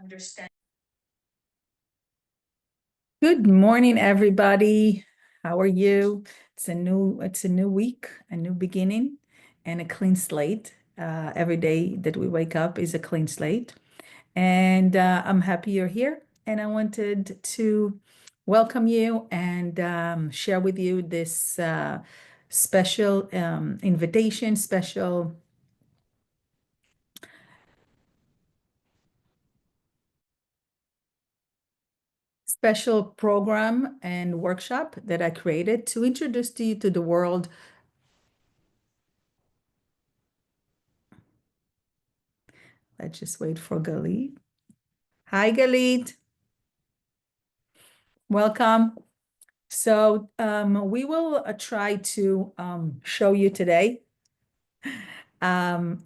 understand. Good morning, everybody. How are you? It's a new week, a new beginning, and a clean slate. Every day that we wake up is a clean slate, and I'm happy you're here. And I wanted to welcome you and share with you this special invitation, special program and workshop that I created to introduce to you to the world. Let's just wait for Galit. Hi, Galit. Welcome. So we will try to show you today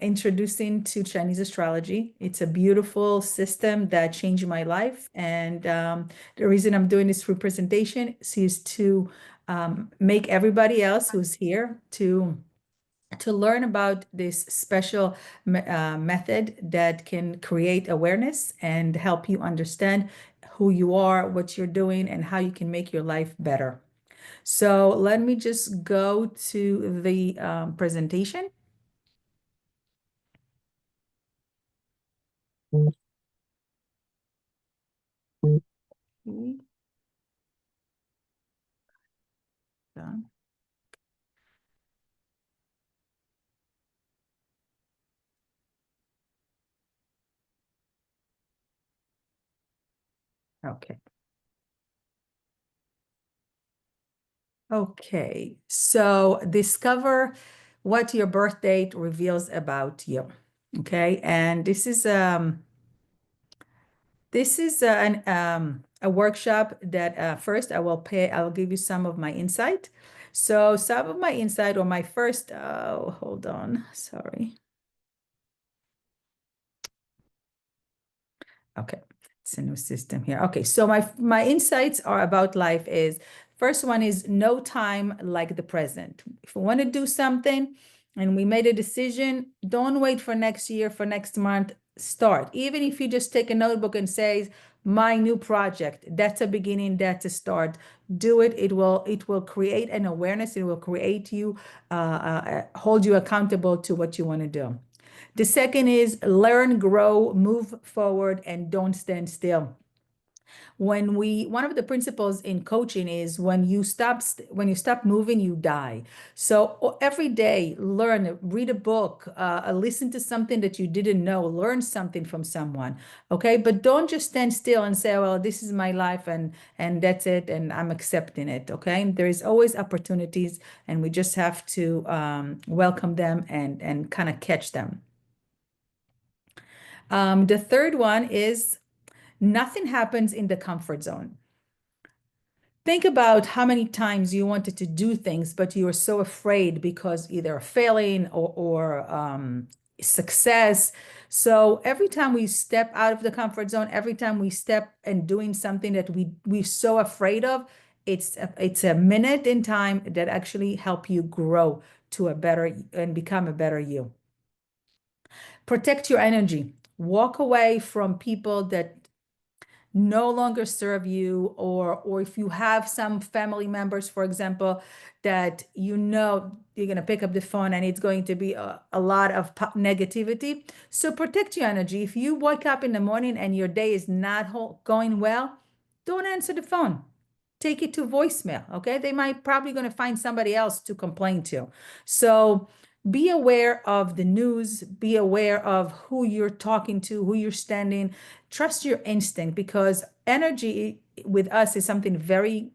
introducing to Chinese astrology. It's a beautiful system that changed my life. And the reason I'm doing this representation is to make everybody else who's here to learn about this special method that can create awareness and help you understand who you are, what you're doing, and how you can make your life better. So let me just go to the presentation. Done. Okay. Okay. So discover what your birth date reveals about you. Okay. And this is a workshop that first I'll give you some of my insight. So some of my insight or my first, hold on, sorry. Okay, it's a new system here. Okay, so my insights are about life is, first one is no time like the present. If we want to do something and we made a decision, don't wait for next year, for next month, start. Even if you just take a notebook and say, my new project, that's a beginning, that's a start. Do it. It will create an awareness. It will create you, hold you accountable to what you want to do. The second is learn, grow, move forward, and don't stand still. One of the principles in coaching is when you stop moving, you die. So every day, learn, read a book, listen to something that you didn't know, learn something from someone. Okay, but don't just stand still and say, well, this is my life and that's it, and I'm accepting it. Okay, there is always opportunities, and we just have to welcome them and kind of catch them. The third one is nothing happens in the comfort zone. Think about how many times you wanted to do things, but you were so afraid because either failing or success. So every time we step out of the comfort zone, every time we step and doing something that we're so afraid of, it's a minute in time that actually help you grow to a better and become a better you. Protect your energy. Walk away from people that no longer serve you, or if you have some family members, for example, that you know you're going to pick up the phone and it's going to be a lot of negativity. So protect your energy. If you wake up in the morning and your day is not going well, don't answer the phone. Take it to voicemail. Okay, they might probably going to find somebody else to complain to. So be aware of the news, be aware of who you're talking to, who you're standing. Trust your instinct, because energy with us is something very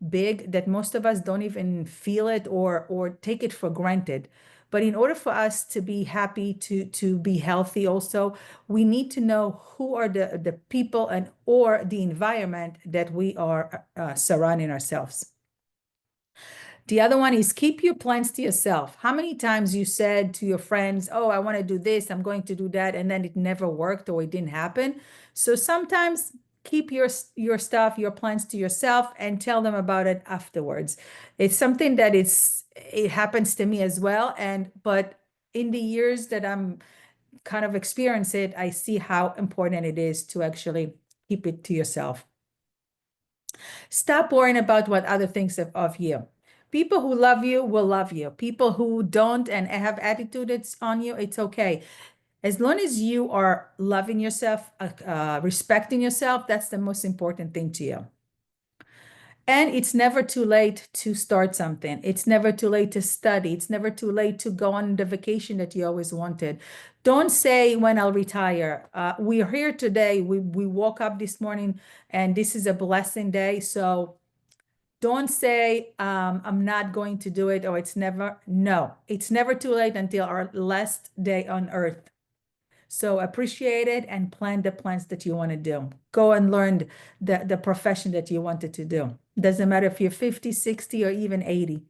big that most of us don't even feel it or take it for granted. But in order for us to be happy, to be healthy also, we need to know who are the people and or the environment that we are surrounding ourselves. The other one is keep your plans to yourself. How many times you said to your friends, oh, I want to do this, I'm going to do that, and then it never worked or it didn't happen. So sometimes keep your stuff, your plans to yourself and tell them about it afterwards. It's something it happens to me as well. But in the years that I'm kind of experience it, I see how important it is to actually keep it to yourself. Stop worrying about what other thinks of you. People who love you will love you. People who don't and have attitudes on you, it's okay. As long as you are loving yourself, respecting yourself, that's the most important thing to you. And it's never too late to start something. It's never too late to study. It's never too late to go on the vacation that you always wanted. Don't say when I'll retire. We're here today. We woke up this morning and this is a blessing day. So don't say I'm not going to do it or it's never. No, it's never too late until our last day on earth. So appreciate it and plan the plans that you want to do. Go and learn the profession that you wanted to do. Doesn't matter if you're 50, 60, or even 80.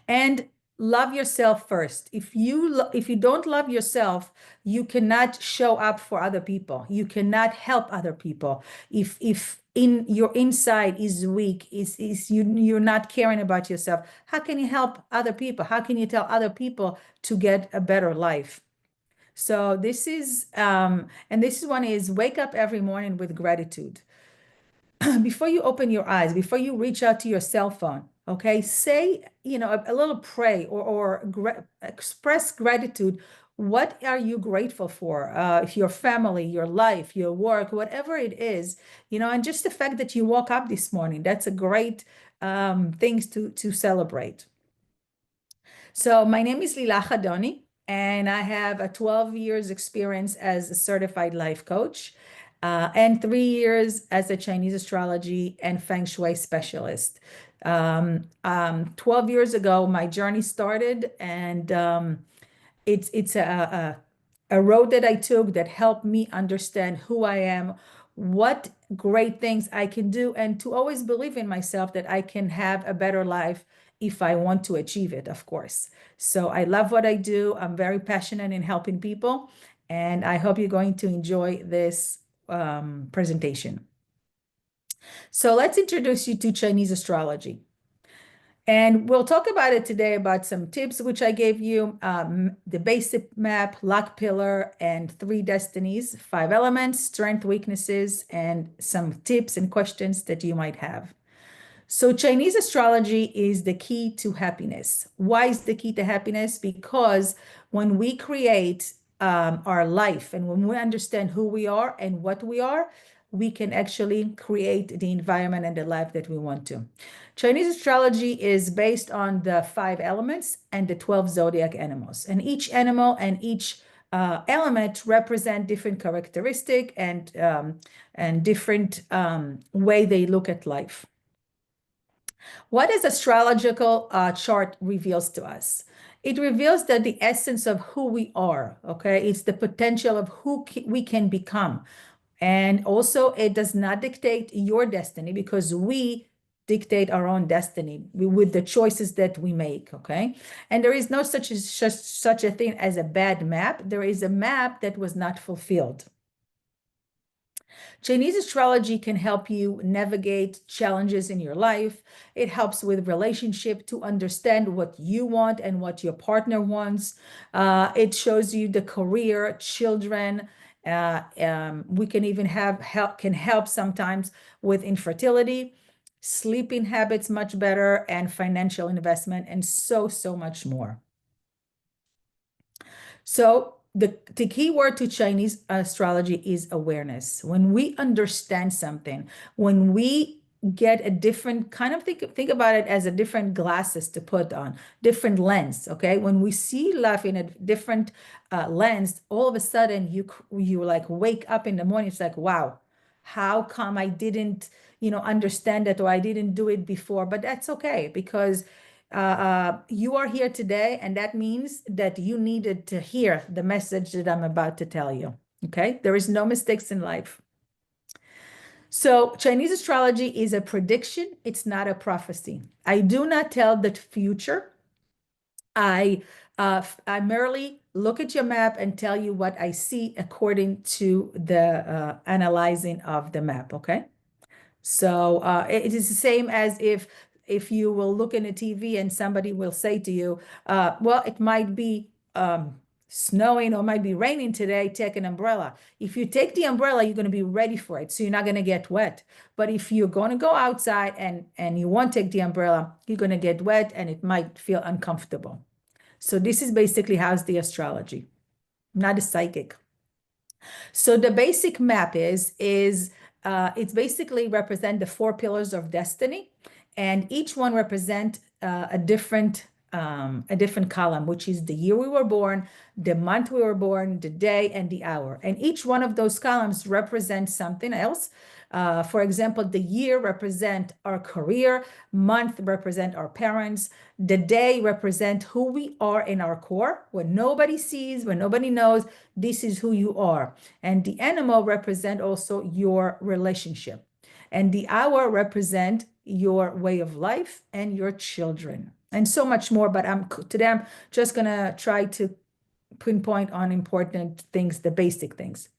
And love yourself first. If you don't love yourself, you cannot show up for other people. You cannot help other people. If in your inside is weak, is you're not caring about yourself, how can you help other people? How can you tell other people to get a better life? So this is, and this one is wake up every morning with gratitude. Before you open your eyes, before you reach out to your cell phone, okay, say, a little pray or express gratitude. What are you grateful for? If your family, your life, your work, whatever it is, and just the fact that you woke up this morning, that's a great things to celebrate. So my name is Lila Chadoni, and I have a 12 years experience as a certified life coach, and 3 years as a Chinese astrology and feng shui specialist. 12 years ago, my journey started, and it's a road that I took that helped me understand who I am, what great things I can do, and to always believe in myself that I can have a better life if I want to achieve it, of course. So I love what I do. I'm very passionate in helping people, and I hope you're going to enjoy this presentation. So let's introduce you to Chinese astrology. And we'll talk about it today about some tips which I gave you, the basic map, luck pillar, and 3 destinies, 5 elements, strength, weaknesses, and some tips and questions that you might have. So Chinese astrology is the key to happiness. Why is the key to happiness? Because when we create our life and when we understand who we are and what we are, we can actually create the environment and the life that we want to. Chinese astrology is based on the 5 elements and the 12 zodiac animals. And each animal and each element represent different characteristic and different way they look at life. What does astrological chart reveals to us? It reveals that the essence of who we are, okay? It's the potential of who we can become. And also, it does not dictate your destiny because we dictate our own destiny with the choices that we make, okay? And there is no such a thing as a bad map. There is a map that was not fulfilled. Chinese astrology can help you navigate challenges in your life. It helps with relationship to understand what you want and what your partner wants. It shows you the career, children. We can even help sometimes with infertility, sleeping habits much better, and financial investment, and so much more. So the key word to Chinese astrology is awareness. When we understand something, when we get a different kind of think about it as a different glasses to put on, different lens, okay? When we see life in a different lens, all of a sudden you like wake up in the morning, it's like, wow, how come I didn't, understand it or I didn't do it before? But that's okay because you are here today, and that means that you needed to hear the message that I'm about to tell you. Okay, there is no mistakes in life. So Chinese astrology is a prediction. It's not a prophecy. I do not tell the future. I merely look at your map and tell you what I see according to the analyzing of the map. Okay. So it is the same as if you will look in a TV and somebody will say to you, well, it might be snowing or might be raining today, take an umbrella. If you take the umbrella, you're going to be ready for it, so you're not going to get wet. But if you're going to go outside and you won't take the umbrella, you're going to get wet and it might feel uncomfortable. So this is basically how's the astrology, not a psychic. So the basic map is it's basically represent the four pillars of destiny, and each one represent a different column, which is the year we were born, the month we were born, the day, and the hour. And each one of those columns represents something else. For example, the year represent our career, month represent our parents, the day represent who we are in our core, when nobody sees, when nobody knows, this is who you are. And the animal represent also your relationship. And the hour represent your way of life and your children, and so much more. But today I'm just gonna try to pinpoint on important things, the basic things.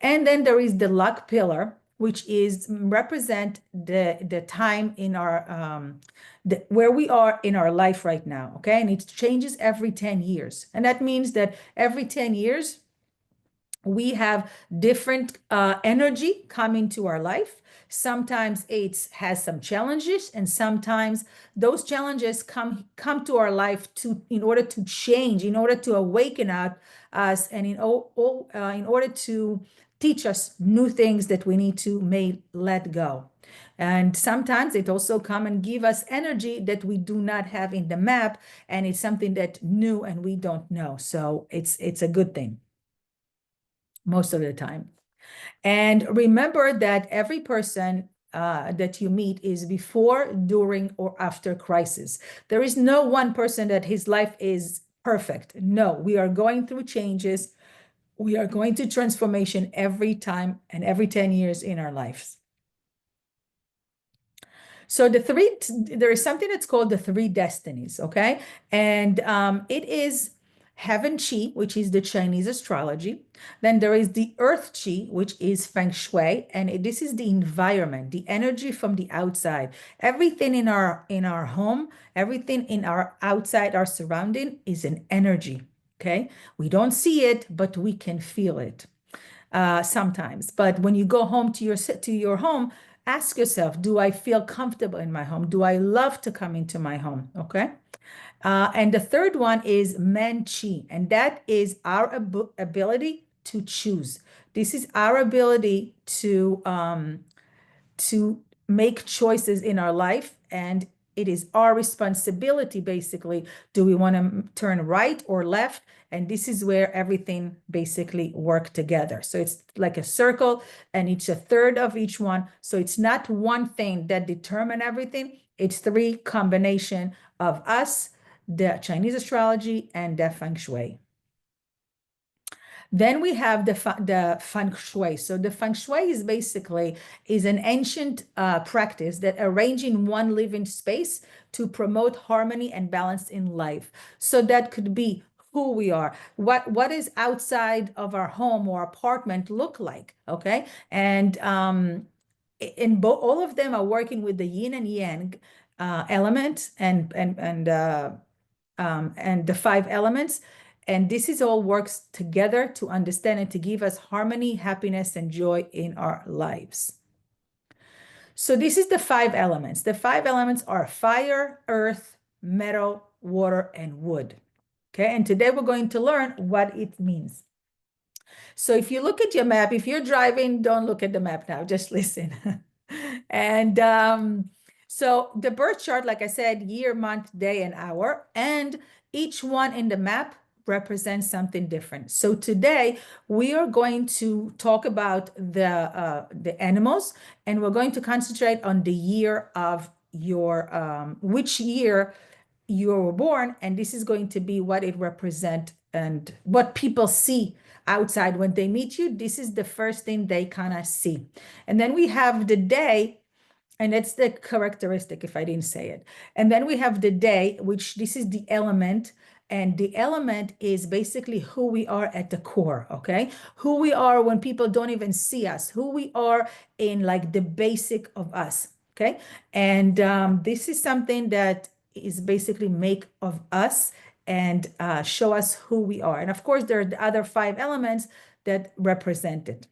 And then there is the luck pillar, which is represent the time in our where we are in our life right now. Okay, and it changes every 10 years, and that means that every 10 years we have different energy coming to our life. Sometimes it has some challenges, and sometimes those challenges come to our life in order to change, in order to awaken us, and in order to teach us new things that we need to let go. And sometimes it also come and give us energy that we do not have in the map, and it's something that new and we don't know. So it's a good thing most of the time. And remember that every person that you meet is before, during, or after crisis. There is no one person that his life is perfect. No, we are going through changes. We are going through transformation every time and every 10 years in our lives. So there is something that's called the three destinies, okay? And it is Heaven Qi, which is the Chinese astrology. Then there is the Earth Qi, which is Feng Shui, and this is the environment, the energy from the outside. Everything in our home, everything in our outside, our surrounding is an energy, okay? We don't see it, but we can feel it sometimes. But when you go home to your home, ask yourself, do I feel comfortable in my home? Do I love to come into my home? Okay. And the third one is Men Chi, and that is our ability to choose. This is our ability to make choices in our life, and it is our responsibility, basically. Do we want to turn right or left? And this is where everything basically work together. So it's like a circle, and it's a third of each one. So it's not one thing that determine everything. It's three combination of us, the Chinese astrology, and the Feng Shui. Then we have the Feng Shui. So the Feng Shui is basically an ancient practice that arranging one living space to promote harmony and balance in life. So that could be who we are, what is outside of our home or apartment look like, okay? And all of them are working with the yin and yang element and the five elements. And this is all works together to understand and to give us harmony, happiness, and joy in our lives. So this is the five elements. The five elements are fire, earth, metal, water, and wood. Okay, and today we're going to learn what it means. So if you look at your map, if you're driving, don't look at the map now, just listen. And so the birth chart, like I said, year, month, day, and hour, and each one in the map represents something different. So today we are going to talk about the animals, and we're going to concentrate on the year of your which year you were born, and this is going to be what it represents and what people see outside when they meet you. This is the first thing they kind of see. And then we have the day, and that's the characteristic if I didn't say it. And then we have the day, which this is the element. And the element is basically who we are at the core, okay? Who we are when people don't even see us, who we are in like the basic of us, okay? And this is something that is basically make of us and show us who we are. And of course, there are the other 5 elements that represent it.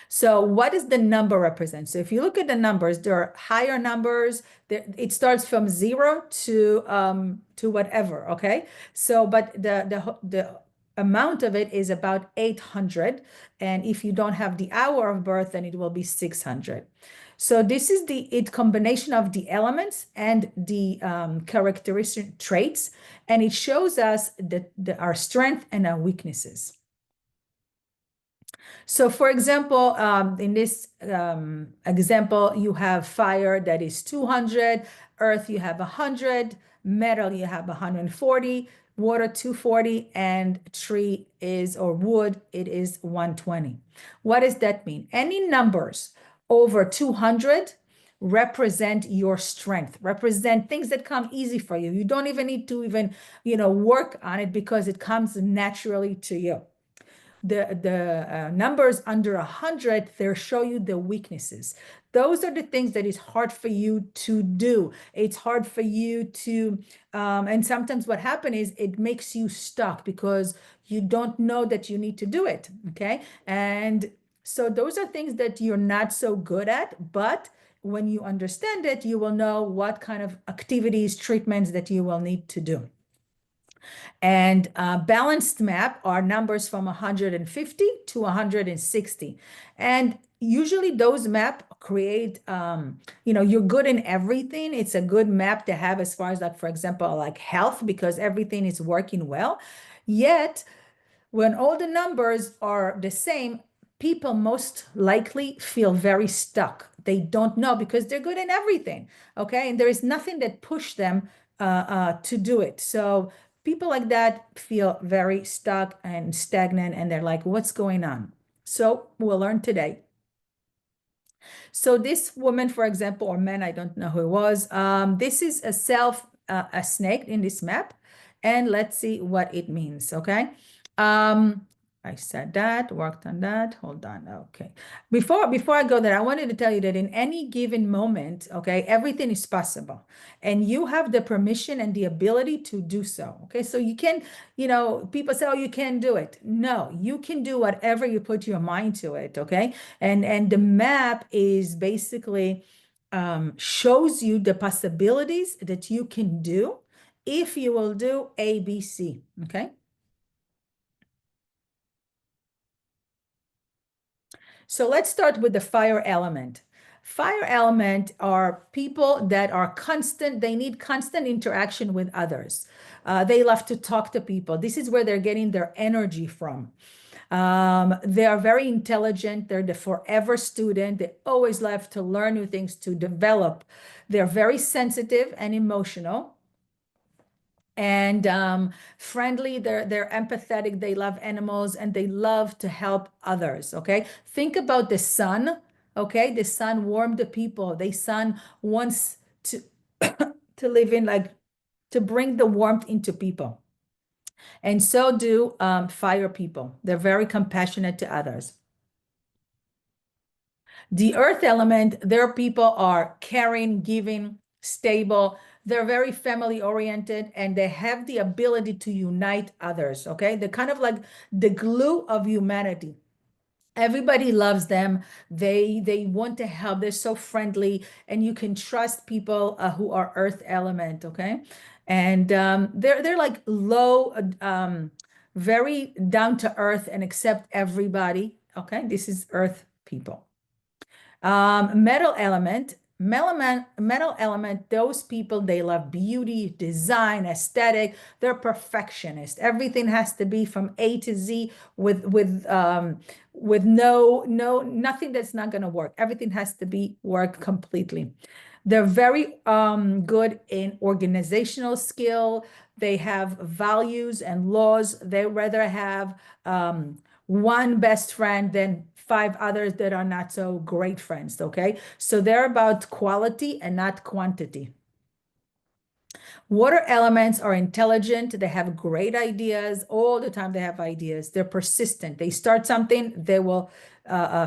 So what does the number represent? So if you look at the numbers, there are higher numbers. It starts from 0 to whatever, okay? So, but the amount of it is about 800. And if you don't have the hour of birth, then it will be 600. So this is the combination of the elements and the characteristic traits, and it shows us our strength and our weaknesses. So for example, in this example, you have fire that is 200, earth you have 100, metal you have 140, water 240, and tree is, or wood, it is 120. What does that mean? Any numbers over 200 represent your strength, represent things that come easy for you. You don't even need to work on it because it comes naturally to you. The numbers under 100, they show you the weaknesses. Those are the things that is hard for you to do. It's hard for you to, and sometimes what happens is it makes you stuck because you don't know that you need to do it, okay? And so those are things that you're not so good at, but when you understand it, you will know what kind of activities, treatments that you will need to do. And balanced map are numbers from 150 to 160. And usually those map create, you're good in everything. It's a good map to have as far as, like, for example, like health, because everything is working well. Yet, when all the numbers are the same, people most likely feel very stuck. They don't know because they're good in everything, okay? And there is nothing that pushed them to do it. So people like that feel very stuck and stagnant, and they're like, what's going on? So we'll learn today. So this woman, for example, or man, I don't know who it was. This is a snake in this map. And let's see what it means, okay? I said that, worked on that. Hold on. Okay. Before I go there, I wanted to tell you that in any given moment, okay, everything is possible. And you have the permission and the ability to do so. Okay. So you can, people say, oh, you can't do it. No, you can do whatever you put your mind to it. Okay. And the map is basically shows you the possibilities that you can do if you will do A, B, C. Okay. So let's start with the fire element. Fire element are people that are constant, they need constant interaction with others. They love to talk to people. This is where they're getting their energy from. They are very intelligent. They're the forever student. They always love to learn new things, to develop. They're very sensitive and emotional and friendly. They're empathetic. They love animals and they love to help others. Okay, think about the sun. Okay, the sun warmed the people. The sun wants to to live in, like, to bring the warmth into people, and so do fire people. They're very compassionate to others. The earth element, their people are caring, giving, stable. They're very family oriented and they have the ability to unite others. Okay. They're kind of like the glue of humanity. Everybody loves them. They want to help. They're so friendly, and you can trust people who are earth element. Okay. And they're like low, very down to earth and accept everybody. Okay. This is earth people. Metal element, those people, they love beauty, design, aesthetic. They're perfectionist. Everything has to be from A to Z with nothing that's not going to work. Everything has to be work completely. They're very good in organizational skill. They have values and laws. They rather have one best friend than 5 others that are not so great friends, okay? So they're about quality and not quantity. Water elements are intelligent. They have great ideas. All the time they have ideas. They're persistent. They start something, they will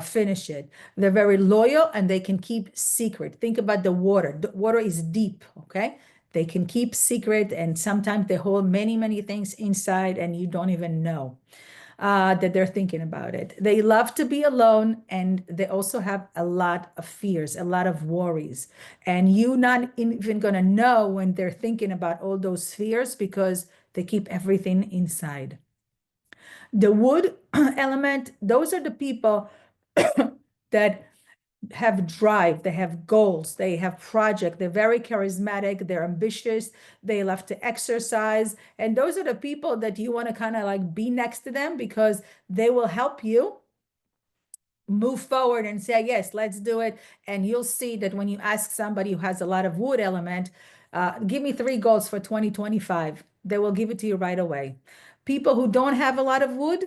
finish it. They're very loyal and they can keep secret. Think about the water. The water is deep, okay? They can keep secret, and sometimes they hold many, many things inside, and you don't even know that they're thinking about it. They love to be alone, and they also have a lot of fears, a lot of worries. And you're not even going to know when they're thinking about all those fears because they keep everything inside. The wood element, those are the people that have drive, they have goals, they have project, they're very charismatic, they're ambitious, they love to exercise. And those are the people that you want to kind of like be next to them because they will help you move forward and say, yes, let's do it. And you'll see that when you ask somebody who has a lot of wood element, give me 3 goals for 2025, they will give it to you right away. People who don't have a lot of wood,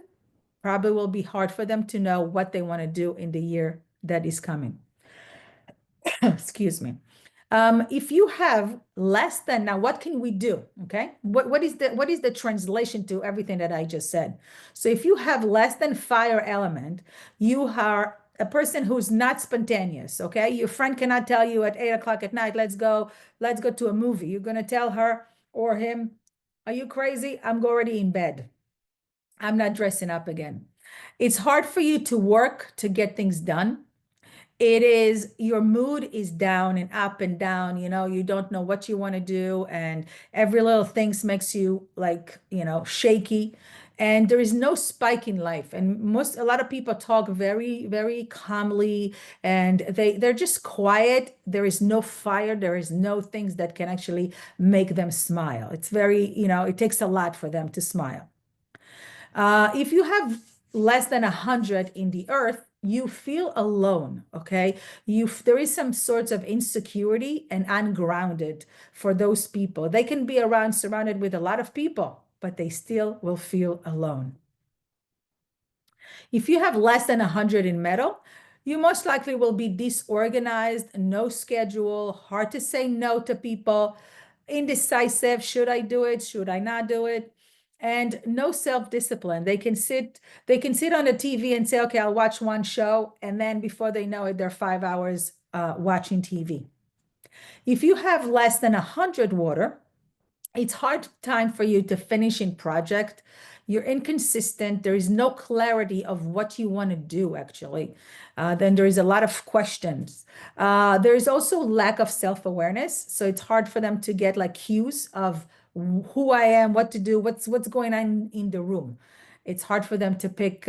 probably will be hard for them to know what they want to do in the year that is coming. Excuse me. If you have less than, now what can we do? Okay. What is the translation to everything that I just said? So if you have less than fire element, you are a person who's not spontaneous. Okay. Your friend cannot tell you at 8 o'clock at night, let's go to a movie. You're going to tell her or him, are you crazy? I'm already in bed. I'm not dressing up again. It's hard for you to work to get things done. It is, your mood is down and up and down, you don't know what you want to do, and every little things makes you like, shaky, and there is no spike in life. And a lot of people talk very, very calmly, and they're just quiet. There is no fire, there is no things that can actually make them smile. It's very, it takes a lot for them to smile. If you have less than 100 in the earth, you feel alone, okay? There is some sorts of insecurity and ungrounded for those people. They can be around, surrounded with a lot of people, but they still will feel alone. If you have less than 100 in metal, you most likely will be disorganized, no schedule, hard to say no to people, indecisive. Should I do it? Should I not do it? And no self-discipline. They can sit on the TV and say, okay, I'll watch one show. And then before they know it, they're 5 hours watching TV. If you have less than 100 water, it's hard time for you to finish in project. You're inconsistent. There is no clarity of what you want to do, actually. Then there is a lot of questions. There is also lack of self-awareness. So it's hard for them to get like cues of who I am, what to do, what's going on in the room. It's hard for them to pick,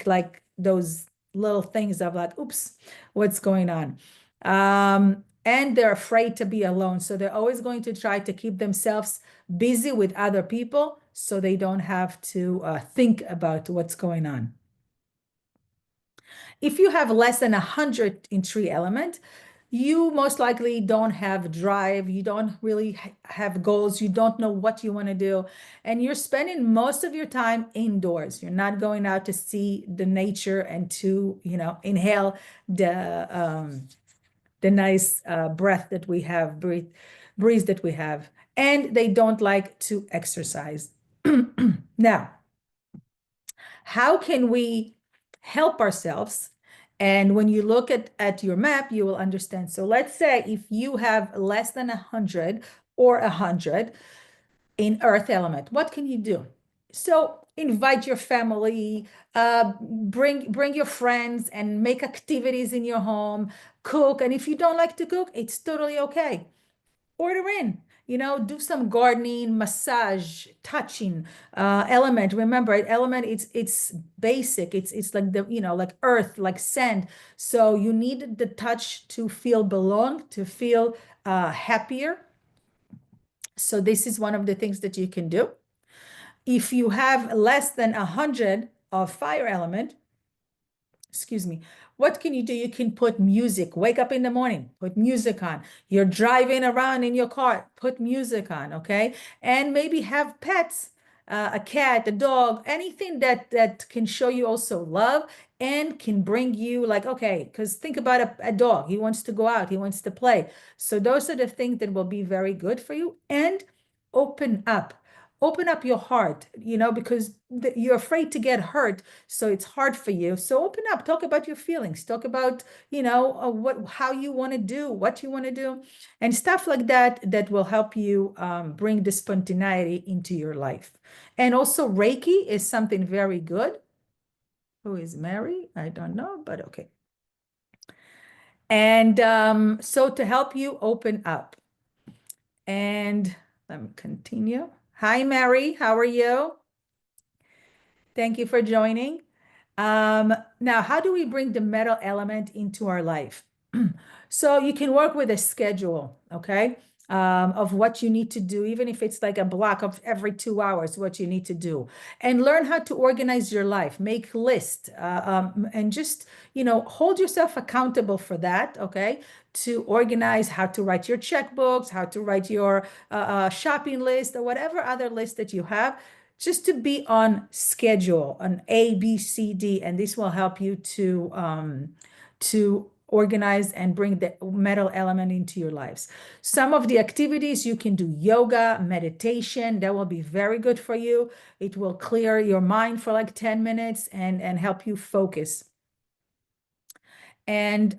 like those little things of like, oops, what's going on? And they're afraid to be alone. So they're always going to try to keep themselves busy with other people so they don't have to think about what's going on. If you have less than 100 in tree element, you most likely don't have drive. You don't really have goals. You don't know what you want to do. And you're spending most of your time indoors. You're not going out to see the nature and to, inhale the nice breath that we have, breeze that we have. And they don't like to exercise. Now, how can we help ourselves? And when you look at your map, you will understand. So let's say if you have less than 100 or 100 in earth element, what can you do? So invite your family, bring your friends and make activities in your home, cook. And if you don't like to cook, it's totally okay. Order in, do some gardening, massage, touching, element. Remember, element, it's basic. It's like like earth, like sand. So you need the touch to feel belong, to feel happier. So this is one of the things that you can do. If you have less than 100 of fire element, excuse me, what can you do? You can put music, wake up in the morning, put music on. You're driving around in your car, put music on, okay? And maybe have pets, a cat, a dog, anything that can show you also love and can bring you like, okay, because think about a dog. He wants to go out, he wants to play. So those are the things that will be very good for you. And open up. open up your heart, because you're afraid to get hurt. So it's hard for you. So open up, talk about your feelings, talk about, how you want to do, what you want to do, and stuff like that, that will help you bring the spontaneity into your life. And also Reiki is something very good. Who is Mary? I don't know, but okay. And so to help you open up. And let me continue. Hi, Mary. How are you? Thank you for joining. Now, how do we bring the metal element into our life? So you can work with a schedule, okay, of what you need to do, even if it's like a block of every 2 hours, what you need to do, and learn how to organize your life, make lists, and just, hold yourself accountable for that, okay, to organize how to write your checkbooks, how to write your shopping list, or whatever other list that you have, just to be on schedule, on A, B, C, D, and this will help you to organize and bring the metal element into your lives. Some of the activities you can do: yoga, meditation, that will be very good for you. It will clear your mind for like 10 minutes and help you focus. And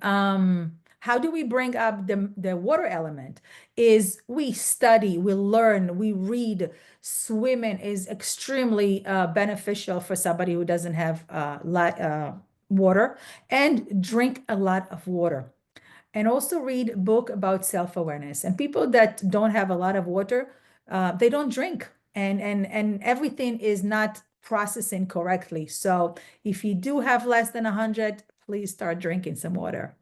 how do we bring up the water element? Is we study, we learn, we read. Swimming is extremely beneficial for somebody who doesn't have water, and drink a lot of water. And also read a book about self-awareness. And people that don't have a lot of water, they don't drink, and everything is not processing correctly. So if you do have less than 100, please start drinking some water.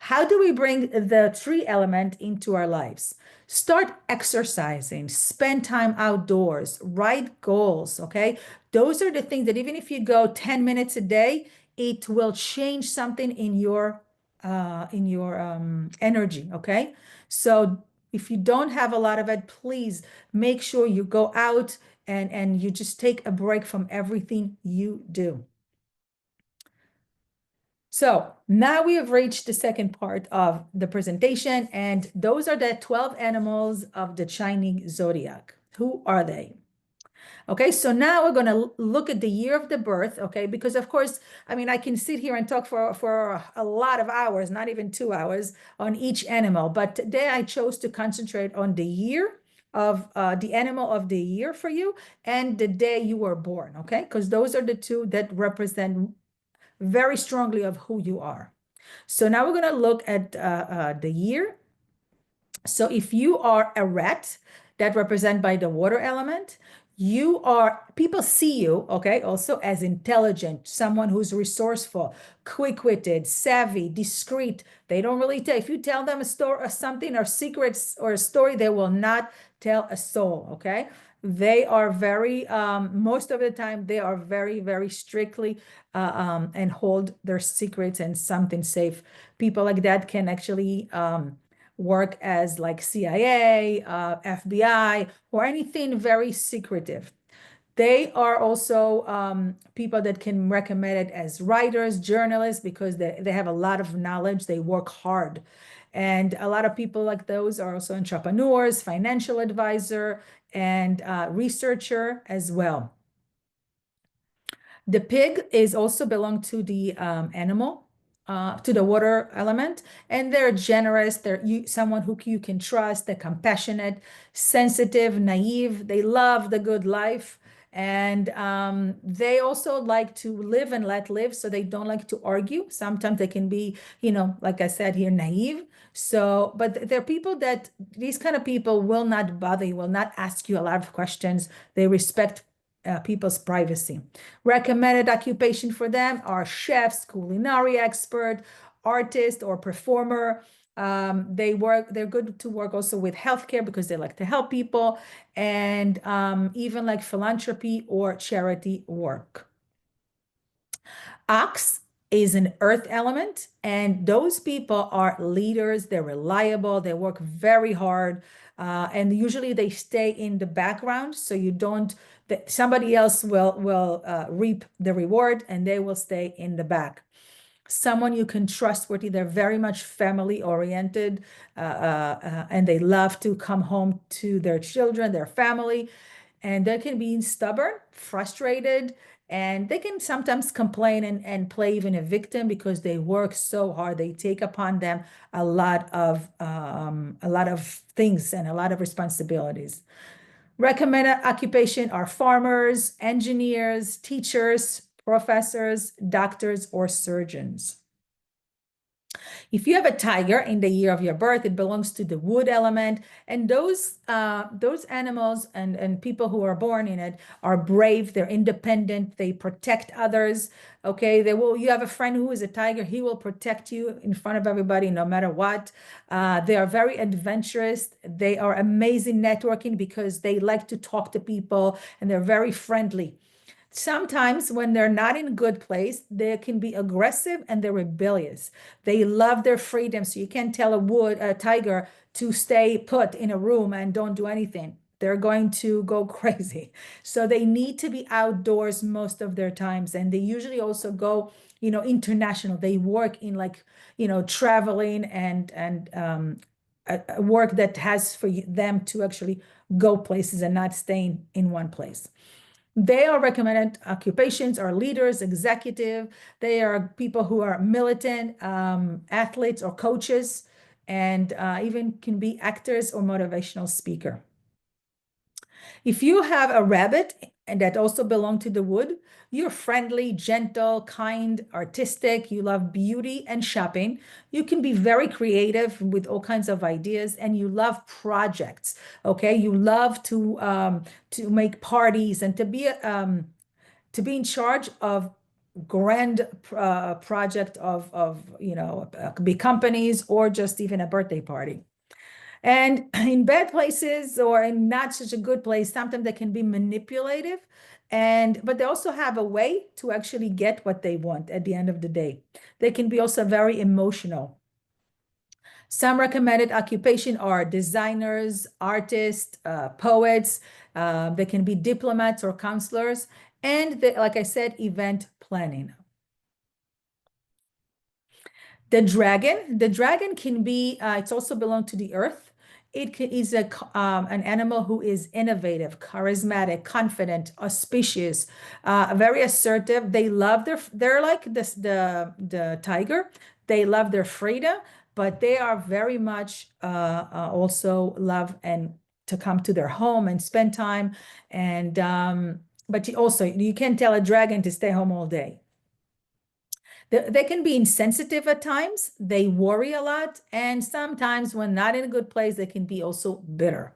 How do we bring the tree element into our lives? Start exercising, spend time outdoors, write goals, okay? Those are the things that even if you go 10 minutes a day, it will change something in your energy, okay? So if you don't have a lot of it, please make sure you go out and you just take a break from everything you do. So now we have reached the second part of the presentation, and those are the 12 animals of the Chinese zodiac. Who are they? Okay, so now we're going to look at the year of the birth, okay? Because of course, I mean, I can sit here and talk for a lot of hours, not even 2 hours, on each animal. But today I chose to concentrate on the year of the animal of the year for you, and the day you were born, okay? Because those are the two that represent very strongly of who you are. So now we're going to look at the year. So if you are a rat, that represent by the water element, people see you, okay, also as intelligent, someone who's resourceful, quick-witted, savvy, discreet. They don't really tell. If you tell them a story or something, or secrets or a story, they will not tell a soul, okay? They are very, most of the time, they are very, very strictly and hold their secrets and something safe. People like that can actually work as like CIA, FBI, or anything very secretive. They are also people that can recommend it as writers, journalists, because they have a lot of knowledge. They work hard. And a lot of people like those are also entrepreneurs, financial advisor, and researcher as well. The pig is also belong to the animal, to the water element, and they're generous. They're someone who you can trust. They're compassionate, sensitive, naive. They love the good life, and they also like to live and let live. So they don't like to argue. Sometimes they can be, like I said here, naive. So, but they're people that these kind of people will not bother you, will not ask you a lot of questions. They respect people's privacy. Recommended occupation for them are chefs, culinary expert, artist, or performer. They're good to work also with healthcare because they like to help people, and even like philanthropy or charity work. Ox is an earth element, and those people are leaders. They're reliable. They work very hard, and usually they stay in the background, so you don't. Somebody else will reap the reward, and they will stay in the back. Someone you can trustworthy. They're very much family oriented, and they love to come home to their children, their family. and they can be stubborn, frustrated, and they can sometimes complain and play even a victim because they work so hard. They take upon them a lot of things and a lot of responsibilities. Recommended occupation are farmers, engineers, teachers, professors, doctors, or surgeons. If you have a tiger in the year of your birth, it belongs to the wood element, and those animals and people who are born in it are brave. They're independent. They protect others. Okay, they will. You have a friend who is a tiger. He will protect you in front of everybody, no matter what. They are very adventurous. They are amazing networking because they like to talk to people, and they're very friendly. Sometimes when they're not in a good place, they can be aggressive and they're rebellious. They love their freedom. So you can't tell a tiger to stay put in a room and don't do anything. They're going to go crazy. So they need to be outdoors most of their times. And they usually also go, international. They work in traveling and a work that has for them to actually go places and not staying in one place. They are recommended occupations are leaders, executive. They are people who are militant, athletes or coaches, and even can be actors or motivational speaker. If you have a rabbit and that also belong to the wood, you're friendly, gentle, kind, artistic, you love beauty and shopping. You can be very creative with all kinds of ideas, and you love projects. Okay, you love to make parties and to be in charge of grand project of could be companies or just even a birthday party. And in bad places or in not such a good place, sometimes they can be manipulative, but they also have a way to actually get what they want at the end of the day. They can be also very emotional. Some recommended occupation are designers, artists, poets. They can be diplomats or counselors, and like I said, event planning. The dragon can be, it's also belong to the earth. Is an animal who is innovative, charismatic, confident, auspicious, very assertive. They're like the tiger. They love their freedom, but they are very much also love and to come to their home and spend time. And but you can't tell a dragon to stay home all day. They can be insensitive at times. They worry a lot. And sometimes when not in a good place, they can be also bitter.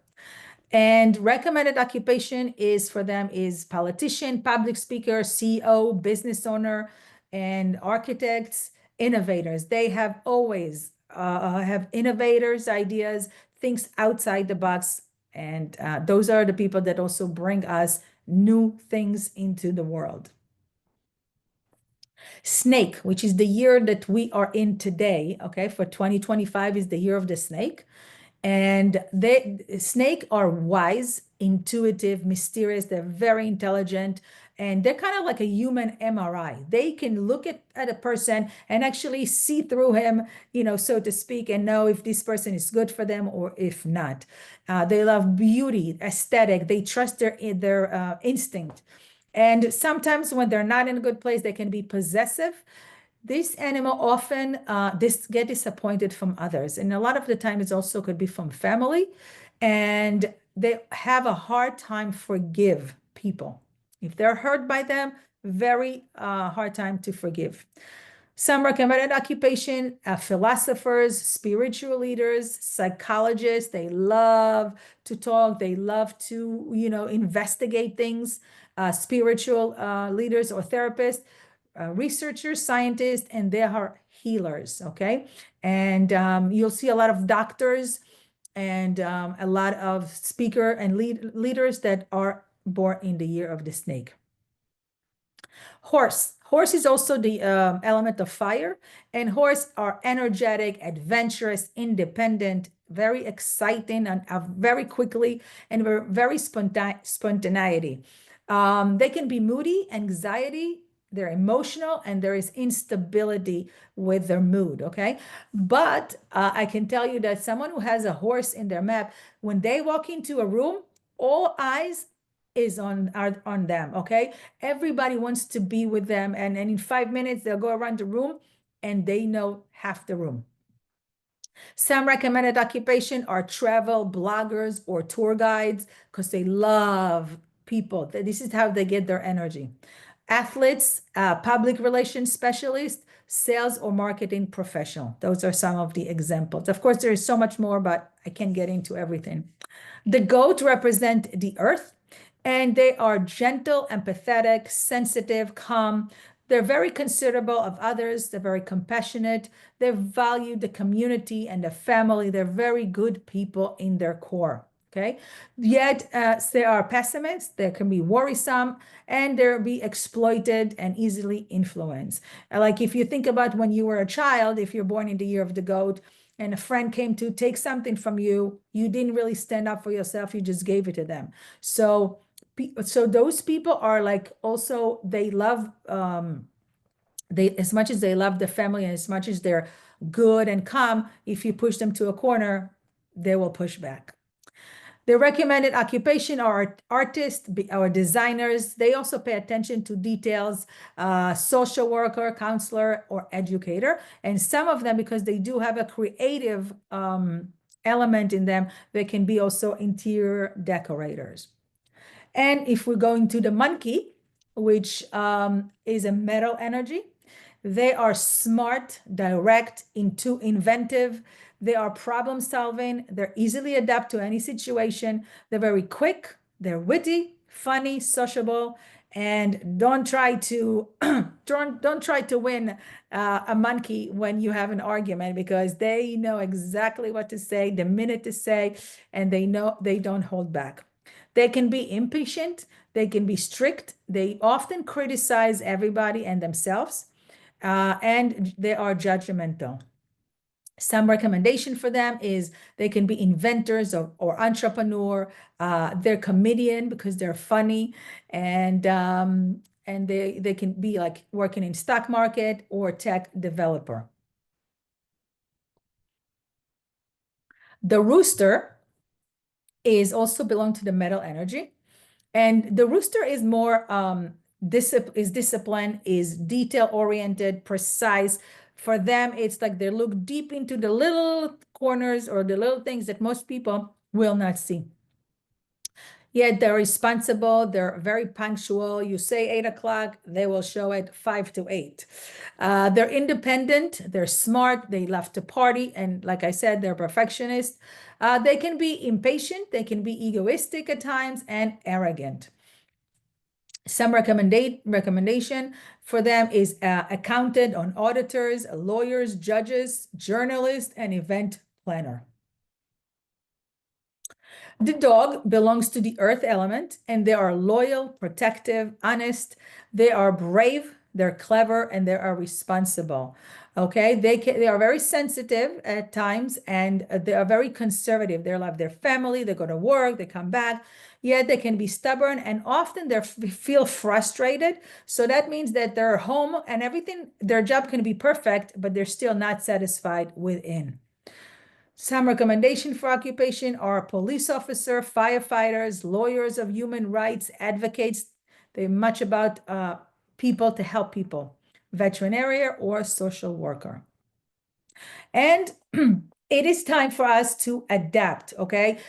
And recommended occupation is for them is politician, public speaker, CEO, business owner, and architects, innovators. They have always have innovators, ideas, things outside the box. And those are the people that also bring us new things into the world. Snake, which is the year that we are in today, okay, for 2025 is the year of the snake. And snake are wise, intuitive, mysterious. They're very intelligent, and they're kind of like a human MRI. They can look at a person and actually see through him, so to speak, and know if this person is good for them or if not. They love beauty, aesthetic. They trust their instinct. And sometimes when they're not in a good place, they can be possessive. This animal often get disappointed from others. And a lot of the time it's also could be from family. And they have a hard time forgive people. If they're hurt by them, very hard time to forgive. Some recommended occupation, philosophers, spiritual leaders, psychologists. They love to talk. They love to, investigate things. Spiritual leaders or therapists, researchers, scientists, and they are healers. Okay. And you'll see a lot of doctors and a lot of speaker and leaders that are born in the year of the snake. Horse is also the element of fire, and horse are energetic, adventurous, independent, very exciting, and very quickly, and very spontaneity. They can be moody, anxiety, they're emotional, and there is instability with their mood, okay? But I can tell you that someone who has a horse in their map, when they walk into a room, all eyes is on them, okay? Everybody wants to be with them, and in 5 minutes, they'll go around the room and they know half the room. Some recommended occupation are travel bloggers or tour guides because they love people. This is how they get their energy. Athletes, public relations specialists, sales or marketing professional. Those are some of the examples. Of course, there is so much more, but I can't get into everything. The goat represent the earth, and they are gentle, empathetic, sensitive, calm. They're very considerable of others. They're very compassionate. They value the community and the family. They're very good people in their core. Okay. Yet they are pessimists. They can be worrisome, and they'll be exploited and easily influenced. Like if you think about when you were a child, if you're born in the year of the goat, and a friend came to take something from you, you didn't really stand up for yourself. You just gave it to them. So those people are like, also they love they, as much as they love the family and as much as they're good and calm, if you push them to a corner, they will push back. The recommended occupation are artists or designers. They also pay attention to details, social worker, counselor, or educator. And some of them, because they do have a creative element in them, they can be also interior decorators. And if we're going to the monkey, which is a metal energy, they are smart, direct, inventive. They are problem solving. They're easily adapt to any situation. They're very quick. They're witty, funny, sociable, and don't try to don't try to win a monkey when you have an argument, because they know exactly what to say, the minute to say, and they know they don't hold back. They can be impatient. They can be strict. They often criticize everybody and themselves, and they are judgmental. Some recommendation for them is they can be inventors or entrepreneur. They're comedian because they're funny, and they can be like working in stock market or tech developer. The rooster is also belong to the metal energy, and the rooster is more disciplined, is detail oriented, precise. For them, it's like they look deep into the little corners or the little things that most people will not see. Yet they're responsible, they're very punctual. You say 8 o'clock, they will show it 5 to 8. They're independent, they're smart, they love to party, and like I said, they're perfectionists. They can be impatient, they can be egoistic at times, and arrogant. Some recommendation for them is accountant on auditors, lawyers, judges, journalists, and event planner. The dog belongs to the earth element, and they are loyal, protective, honest. They are brave, they're clever, and they are responsible. Okay, they are very sensitive at times, and they are very conservative. They love their family, they go to work, they come back. Yet they can be stubborn, and often they feel frustrated. So that means that they're home and everything, their job can be perfect, but they're still not satisfied within. Some recommendation for occupation are police officer, firefighters, lawyers of human rights, advocates. They're much about people to help people, veterinarian or social worker. And it is time for us to adapt, okay?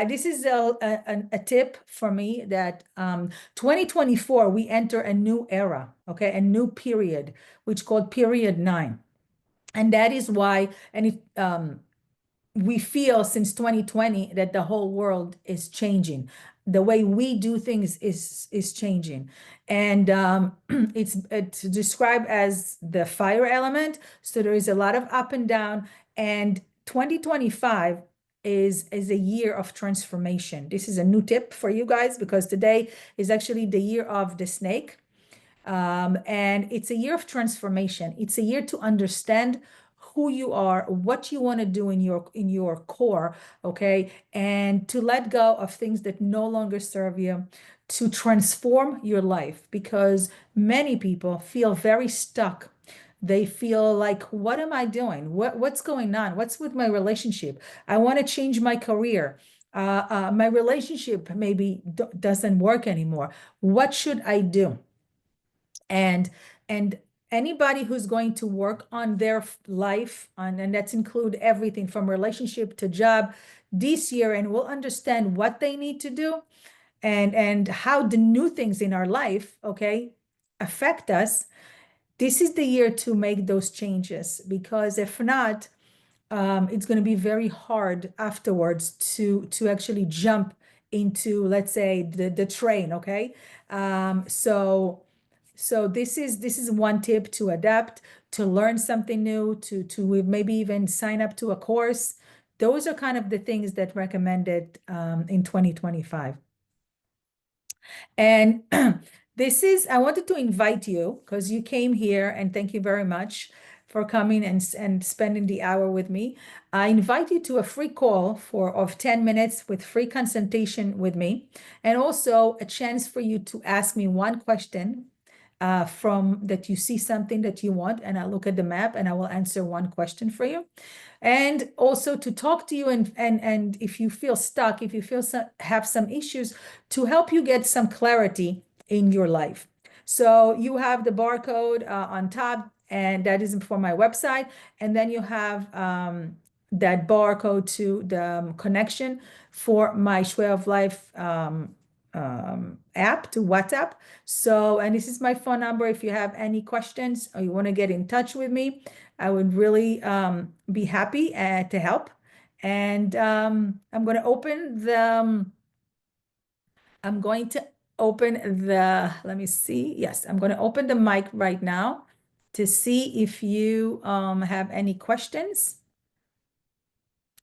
This is a tip for me that 2024, we enter a new era, okay? A new period, which called period 9. And that is why, and we feel since 2020 that the whole world is changing. The way we do things is changing. And it's described as the fire element. So there is a lot of up and down. And 2025 is a year of transformation. This is a new tip for you guys, because today is actually the year of the snake. And it's a year of transformation. It's a year to understand who you are, what you want to do in your core, okay? And to let go of things that no longer serve you, to transform your life, because many people feel very stuck. They feel like, what am I doing? What's going on? What's with my relationship? I want to change my career. My relationship maybe doesn't work anymore. What should I do? And anybody who's going to work on their life and that's include everything from relationship to job this year, and will understand what they need to do and how the new things in our life, okay, affect us. This is the year to make those changes, because if not, it's going to be very hard afterwards to actually jump into, let's say, the train. Okay, so this is one tip: to adapt, to learn something new, to maybe even sign up to a course. Those are kind of the things that recommended in 2025. And I wanted to invite you because you came here, and thank you very much for coming and spending the hour with me. I invite you to a free call of 10 minutes with free consultation with me, and also a chance for you to ask me one question from that you see something that you want, and I'll look at the map and I will answer one question for you. And also to talk to you, and if you feel stuck, if you have some issues, to help you get some clarity in your life. So you have the barcode on top, and that is for my website. And then you have that barcode to the connection for my Shway of Life app, to WhatsApp. So, and this is my phone number. If you have any questions or you want to get in touch with me, I would really be happy to help. And I'm going to open let me see. Yes, I'm going to open the mic right now to see if you have any questions.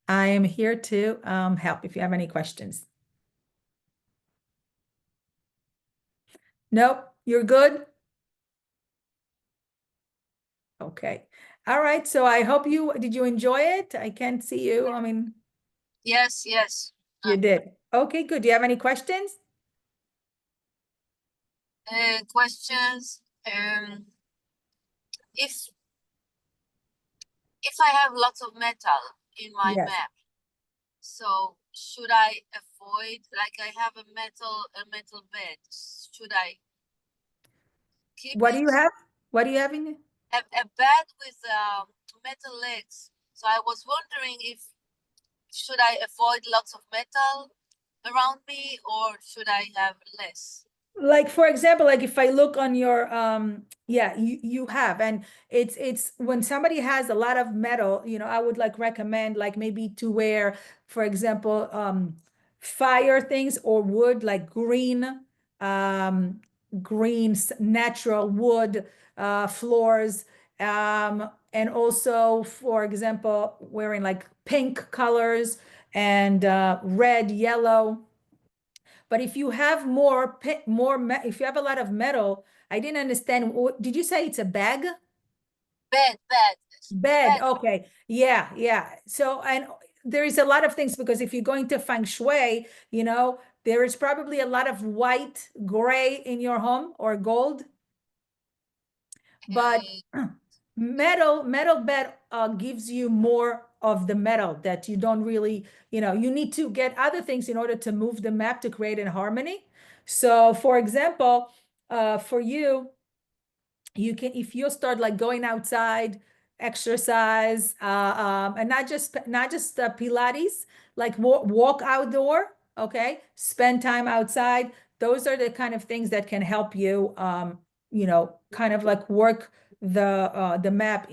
I am here to help if you have any questions. Nope, you're good? Okay. All right. So I hope did you enjoy it? I can't see you. I mean, Yes. you did. Okay, good. Do you have any questions? Questions. If I have lots of metal in my Yes. map, so should I avoid, like I have a metal bed, should I keep What do you it? have? What do you have in? A bed with metal legs. So I was wondering if should I avoid lots of metal around me, or should I have less? Like, for example, like if I look on your yeah, you have, and it's when somebody has a lot of metal, I would like recommend like maybe to wear, for example, fire things or wood, like um natural wood floors, and also, for example, wearing like pink colors and red, yellow. But if you have if you have a lot of metal, I didn't understand. Did you say it's a bag? Bed. Bed. Okay. Yeah, yeah. So, and there is a lot of things, because if you're going to feng shui, there is probably a lot of white, gray in your home, or gold. But metal bed gives you more of the metal that you don't really, you need to get other things in order to move the map to create a harmony. So, for example, for you, you can, if you start like going outside, exercise, and not just Pilates, like walk outdoor, okay, spend time outside. Those are the kind of things that can help you, kind of like work the map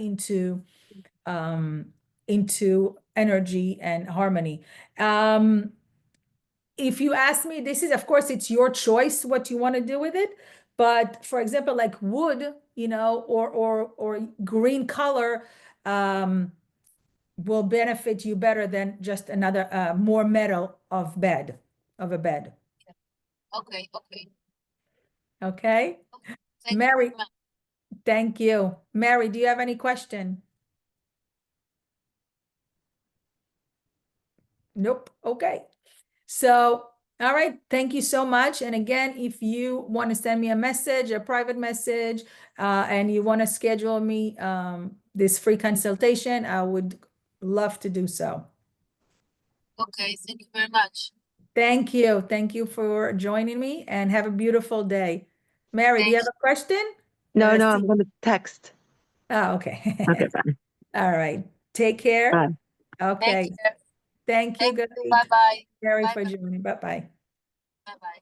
um, into energy and harmony. If you ask me, this is, of course, it's your choice what you want to do with it. But for example, like wood, or green color, will benefit you better than just another more metal of a bed. Okay. Okay. Thank you Mary, very much. thank you. Mary, do you have any question? Nope. Okay. So, all right, thank you so much. And again, if you want to send me a message, a private message, and you want to schedule me this free consultation, I would love to do so. Okay, thank you very much. Thank you. Thank you for joining me and have a beautiful day. Mary, do you Thank have a question? No, Let's no, see. I'm going to text. Oh, Okay, okay. bye. All right. Take care. Bye. Thank Okay. you. Thank you. Thank Good you. night, Bye bye. Mary, Bye for joining. Bye-bye. bye. Bye bye.